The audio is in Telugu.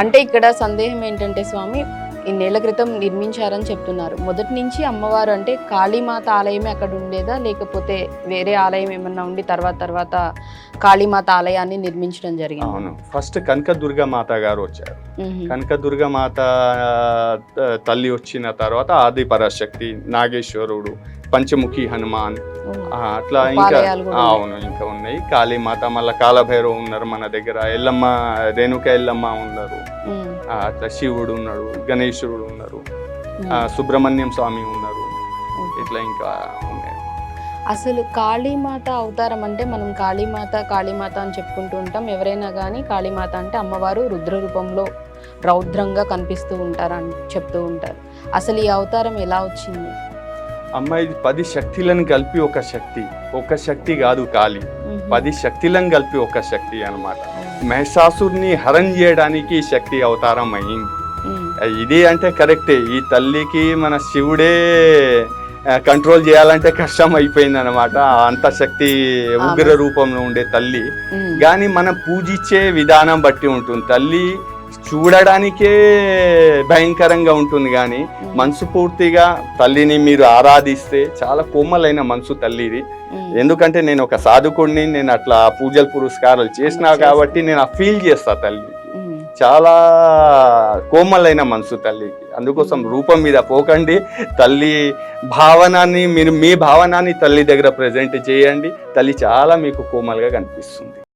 అంటే ఇక్కడ సందేహం ఏంటంటే స్వామి, ఇన్నేళ్ల క్రితం నిర్మించారని చెప్తున్నారు. మొదటి నుంచి అమ్మవారు అంటే కాళీమాత ఆలయమే అక్కడ ఉండేదా, లేకపోతే వేరే ఆలయం ఏమన్నా ఉండి తర్వాత కాళీమాత ఆలయాన్ని నిర్మించడం జరిగింది? అవును, ఫస్ట్ కనకదుర్గ మాత గారు వచ్చారు. కనకదుర్గ మాత తల్లి వచ్చిన తర్వాత ఆది పరాశక్తి, నాగేశ్వరుడు, పంచముఖి హనుమాన్, అట్లా ఇంకా అవును ఇంకా ఉన్నాయి. కాళీమాత, మళ్ళీ కాలభైరవ్ ఉన్నారు మన దగ్గర, ఎల్లమ్మ రేణుక ఎల్లమ్మ ఉన్నారు, అట్లా శివుడు ఉన్నాడు, గణేశుడు ఉన్నారు, సుబ్రహ్మణ్యం స్వామి ఉన్నారు, ఇట్లా ఇంకా ఉన్నాయి. అసలు కాళీమాత అవతారం అంటే మనం కాళీమాత అని చెప్పుకుంటూ ఉంటాం. ఎవరైనా కానీ కాళీమాత అంటే అమ్మవారు రుద్ర రూపంలో రౌద్రంగా కనిపిస్తూ ఉంటారని చెప్తూ ఉంటారు. అసలు ఈ అవతారం ఎలా వచ్చింది? అమ్మ, ఇది 10 శక్తులను కలిపి ఒక శక్తి కాదు కాళీ, 10 శక్తులను కలిపి ఒక శక్తి అన్నమాట. మహిషాసురుని హరం చేయడానికి శక్తి అవతారం అయింది. ఇది అంటే కరెక్టే. ఈ తల్లికి మన శివుడే కంట్రోల్ చేయాలంటే కష్టం అయిపోయింది అనమాట. అంత శక్తి ఉగ్ర రూపంలో ఉండే తల్లి. కానీ మనం పూజించే విధానం బట్టి ఉంటుంది. తల్లి చూడడానికే భయంకరంగా ఉంటుంది, కానీ మనసు పూర్తిగా తల్లిని మీరు ఆరాధిస్తే చాలా కోమలైన మనసు తల్లిది. ఎందుకంటే నేను ఒక సాధకుడిని, నేను అట్లా పూజలు పురస్కారాలు చేసినా కాబట్టి నేను ఆ ఫీల్ చేస్తా. తల్లి చాలా కోమలైన మనసు తల్లికి. అందుకోసం రూపం మీద పోకండి, తల్లి భావనాన్ని మీరు మీ భావనాన్ని తల్లి దగ్గర ప్రజెంట్ చేయండి. తల్లి చాలా మీకు కోమలుగా కనిపిస్తుంది.